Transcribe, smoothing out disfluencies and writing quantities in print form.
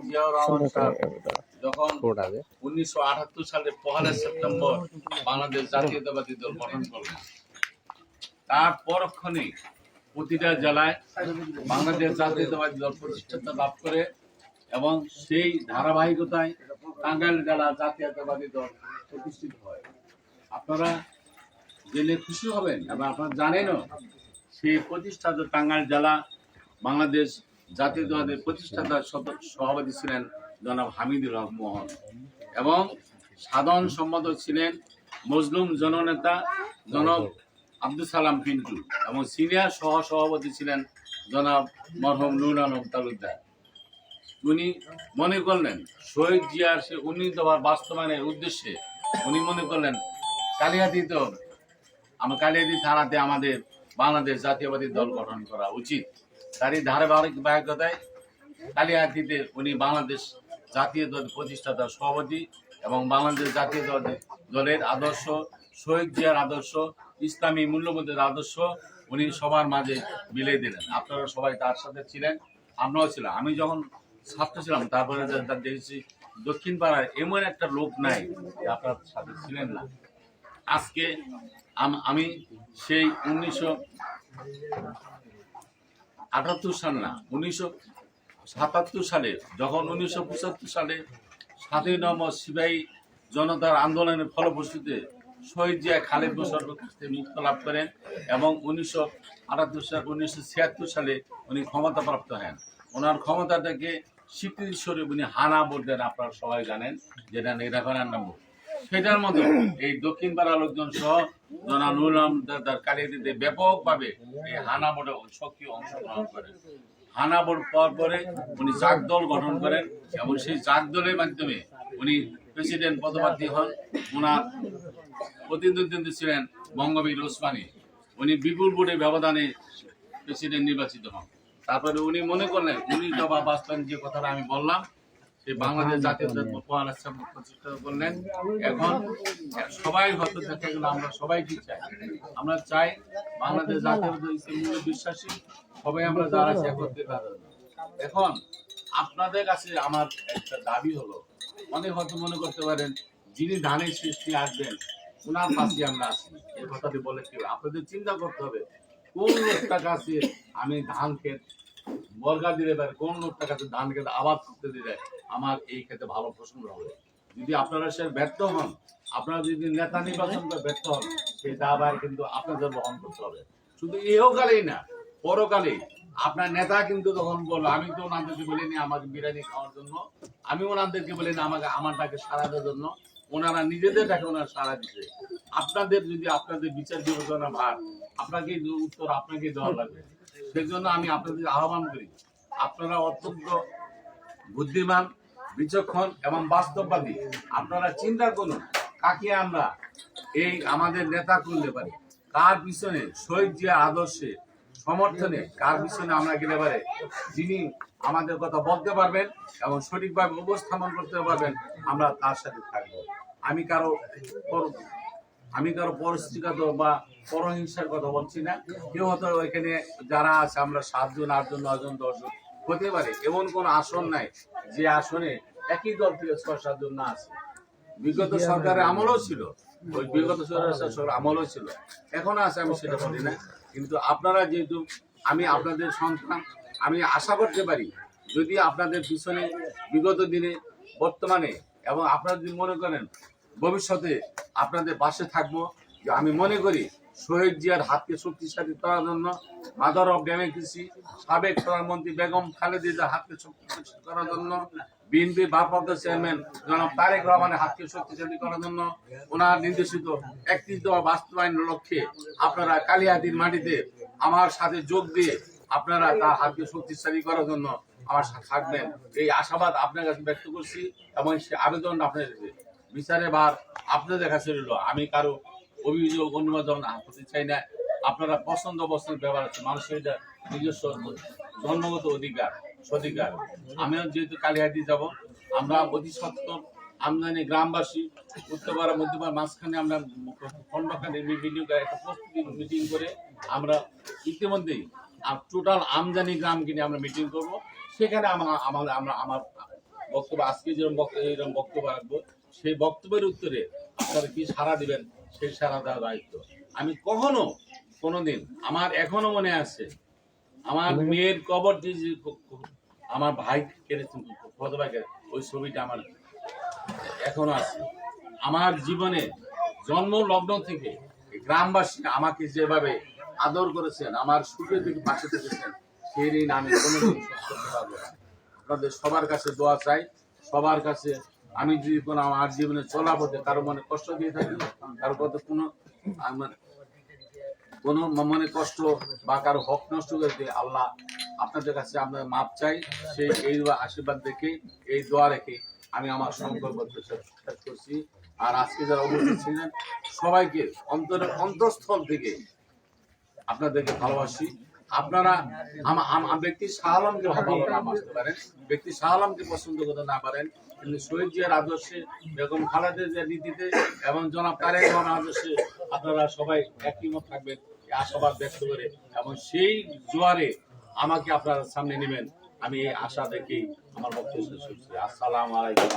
জিয়াউর রহমান সাহেব যখন 1978 সালে 1 সেপ্টেম্বর বাংলাদেশ জাতীয়তাবাদী দল গঠন করলেন, তার পরক্ষণেই প্রতিটা জেলায় বাংলাদেশ জাতীয়তাবাদী দল প্রতিষ্ঠাতা লাভ করে এবং সেই ধারাবাহিকতায় টাঙ্গাইল জেলা জাতীয়তাবাদী দল প্রতিষ্ঠিত হয়। আপনারা জেনে খুশি হবেন এবং আপনারা জানেনও, সেই প্রতিষ্ঠাতা টাঙ্গাইল জেলা বাংলাদেশ জাতীয়তাবাদী প্রতিষ্ঠাতার সভাপতি ছিলেন জনাব হামিদুর রহমান মোহন এবং সাধারণ সম্পাদক ছিলেন মজলুম জননেতা জনাব আব্দুল সালাম পিন্টু এবং সিনিয়র সভাপতি ছিলেন জনাব মরহুম নুর আলম তালুকদার। উনি মনে করলেন শহীদ জিয়ার সে উন্নীত বাস্তবায়নের উদ্দেশ্যে উনি মনে করলেন কালিহাতী থানাতে আমাদের বাংলাদেশ জাতীয়তাবাদী দল গঠন করা উচিত। তারই ধারাবাহিকতায় কালিহাতীতে উনি বাংলাদেশ জাতীয় দল প্রতিষ্ঠাতার সভাপতি এবং বাংলাদেশ জাতীয় দলের আদর্শ, শহীদ জিয়ার আদর্শ, ইসলামী মূল্যবোধের আদর্শ উনি সবার মাঝে মিলিয়ে দিলেন। আপনারা সবাই তার সাথে ছিলেন, আমরাও ছিলাম। আমি যখন ছাত্র ছিলাম তারপরে দেখেছি দক্ষিণ পাড়ায় এমন একটা লোক নাই যে আপনার সাথে ছিলেন না। আজকে আমি সেই 1978 সাল না 1977 সালে যখন 1975 সালে 7ই নভেম্বর সিপাহী জনতার আন্দোলনের ফলপ্রসূতে শহীদ জিয়া খালেদ মোশাররফের কাছ থেকে মুক্তি লাভ করেন এবং 1976 সালে উনি ক্ষমতাপ্রাপ্ত হন। ওনার ক্ষমতাটাকে স্বীকৃতি স্বরূপ উনি হানা ভোট দেন। আপনারা সবাই জানেন যেটা রেফারেন্ডাম ভোট। সেটার মধ্যে এই দক্ষিণ পাড়ার লোকজন সহ জনাব নুর আলম তার কালিহাতীতে ব্যাপকভাবে এই হানা ভোটে সক্রিয় অংশগ্রহণ করেন। হানা ভোট পাওয়ার পরে উনি জাগ দল গঠন করেন এবং সেই জাগ দলের মাধ্যমে উনি প্রেসিডেন্ট পদপ্রার্থী হন। ওনার প্রতিদ্বন্দ্বী ছিলেন বঙ্গবীর ওসমানী। উনি বিপুল ভোটের ব্যবধানে প্রেসিডেন্ট নির্বাচিত হন। তারপরে উনি মনে করলেন উনি দফা বাস্তবায়ন যে কথাটা আমি বললাম, সেই বাংলাদেশ জাতীয় প্রতিষ্ঠা করলেন। এখন সবাই হয়তো দেখা গেল আমরা সবাই কি চাই, আমরা চাই বাংলাদেশ জাতীয় মূল্য বিশ্বাসী সবাই আমরা যারা আছে একত্রিত। এখন আপনাদের কাছে আমার একটা দাবি হলো, অনেক হয়তো মনে করতে পারেন যিনি ধানের সৃষ্টি আসবেন ওনার পাশে আমরা আছি, এই কথাটি বলে কি আপনাদের চিন্তা করতে হবে কোন লোকটার কাছে আমি ধান ক্ষেত বর্গা দিলে পারে, কোন লোকটার কাছে ধান খেতে আবাদ করতে দিলে আমার এই ক্ষেতে ভালো ফসল হবে। যদি আপনারা সে ব্যর্থ হন, আপনারা যদি নেতা নির্বাচন করে ব্যর্থ হন, সেই দাবার কিন্তু আপনাদের বহন করতে হবে। শুধু ইহকালেই না, পরকালেই আপনার নেতা কিন্তু তখন বললো, আমি তো ওনাদেরকে বলিনি আমাকে বিরিয়ানি খাওয়ার জন্য, আমি ওনাদেরকে বলিনি আমাকে আমারটাকে সারা দেওয়ার জন্য, ওনারা নিজেদের টাকা ওনারা সারা দিচ্ছে। আপনাদের যদি আপনাদের বিচার বিবেচনা ভার আপনাকে উত্তর আপনাকে দেওয়া লাগবে। সেই জন্য আমি আপনাদের আহ্বান করি, আপনারা অত্যন্ত বুদ্ধিমান, বিচক্ষণ এবং বাস্তববাদী। আপনারা চিন্তা করুন কাকে আমরা এই আমাদের নেতা করলে পারি, কার পিছনে শহীদ জিয়া আদর্শে সমর্থনে কার পিছনে আমরা গেলে পারে, যিনি আমাদের কথা বলতে পারবেন এবং সঠিকভাবে উপস্থাপন করতে পারবেন, আমরা তার সাথে থাকবো। আমি কারো পরিস্থিতিগত বা পরহিংসার কথা বলছি না। কেউ হয়তো ওইখানে যারা আছে আমরা 7 জন 8 জন 9 জন 10 জন হতে পারে, এমন কোন আসন নাই যে আসনে একই দল থেকে 6-7 জন না আছে। বিগত সরকারের আমলও ছিল, ওই বিগত সরকারের আমলও ছিল, এখন আছে, আমি সেটা বলি না। কিন্তু আপনারা যেহেতু আমি আপনাদের সন্তান, আমি আশা করতে পারি যদি আপনাদের পিছনে বিগত দিনে বর্তমানে এবং আপনারা যদি মনে করেন ভবিষ্যতে আপনাদের পাশে থাকবো, যে আমি মনে করি শহীদ জিয়ার হাতকে শক্তিশালী করার জন্য, মাদার অফ ডেমোক্রেসি সাবেক প্রধানমন্ত্রী বেগম খালেদা জিয়ার হাতকে শক্তিশালী করার জন্য, বিএনপি ভারপ্রাপ্ত চেয়ারম্যান জনাব তারেক রহমানের হাতকে শক্তিশালী করার জন্য, ওনার নির্দেশিত 31 দফা বাস্তবায়নের লক্ষ্যে আপনারা কালিহাতীর মাটিতে আমার সাথে যোগ দিয়ে আপনারা তার হাতকে শক্তিশালী করার জন্য আমার সাথে থাকবেন, এই আশাবাদ আপনার কাছে ব্যক্ত করছি। এবং সে আবেদন আপনার বিচারে বার আপনাদের কাছে রইল। আমি কারো অভিযোগ অনুমোদন করতে চাই না। আপনারা পছন্দ অবস্থান ব্যবহার আছে, মানুষের এটা নিজস্ব জন্মগত অধিকার সধিকার। আমিও যেহেতু কালিহাতী যাব, আমরা অতি সত্তর আমদানি গ্রামবাসী উত্তরপাড়া মধ্যপাড়া মাঝখানে আমরা খন্ডখানে একটা প্রস্তুতি মিটিং করে আমরা ইতিমধ্যেই টোটাল আমদানি গ্রাম কিনে আমরা মিটিং করব। সেখানে আমার বক্তব্য আজকে যেরকম বক্তব্য রাখবো, সেই বক্তব্যের উত্তরে আপনারা কি সাড়া দিবেন, সেই সাড়া দেওয়ার দায়িত্ব। আমি কোনোদিন আমার এখনো মনে আছে, আমার মেয়ের কবর দিয়ে আমার ভাই কেড়েছেন, ওই ছবিটা আমার এখনো আছে। আমার জীবনে জন্ম লগ্ন থেকে গ্রামবাসী আমাকে যেভাবে আদর করেছেন, আমার সুখে থেকে পাশে থেকেছেন, সেই ঋণ আমি কোনোদিন শোধ করতে পারবো না। আপনাদের সবার কাছে দোয়া চাই, সবার কাছে আমি যদি কোনো আমার জীবনে চলা পথে কারো মনে কষ্ট দিয়ে থাকি, কারো কথা কোনো মনে কষ্ট বা কারো হক নষ্ট করে দিয়ে, আল্লাহ আপনাদের কাছে আপনার মাপ চাই। সেই এই আশীর্বাদ দেখে, এই দোয়া রেখে আমি আমার সংকল্প শেষ করছি। আর আজকে যারা উপস্থিত ছিলেন সবাইকে অন্তঃস্থল থেকে আপনাদেরকে ভালোবাসি। আপনারা ব্যক্তি শাহ আলমকে ভালো না বাসতে পারেন, ব্যক্তি শাহ আলমকে পছন্দ করতে না পারেন, কিন্তু শহীদ জিয়ার আদর্শে, বেগম খালেদা জিয়ার নীতিতে এবং জনাব তারেক রহমানের আদর্শে আপনারা সবাই একই মত থাকবেন, আশাবাদ ব্যক্ত করে, এবং সেই জোয়ারে আমাকে আপনারা সামনে নেবেন, আমি এই আশা দেখেই আমার বক্তব্য শেষ করছি। আসসালামু আলাইকুম।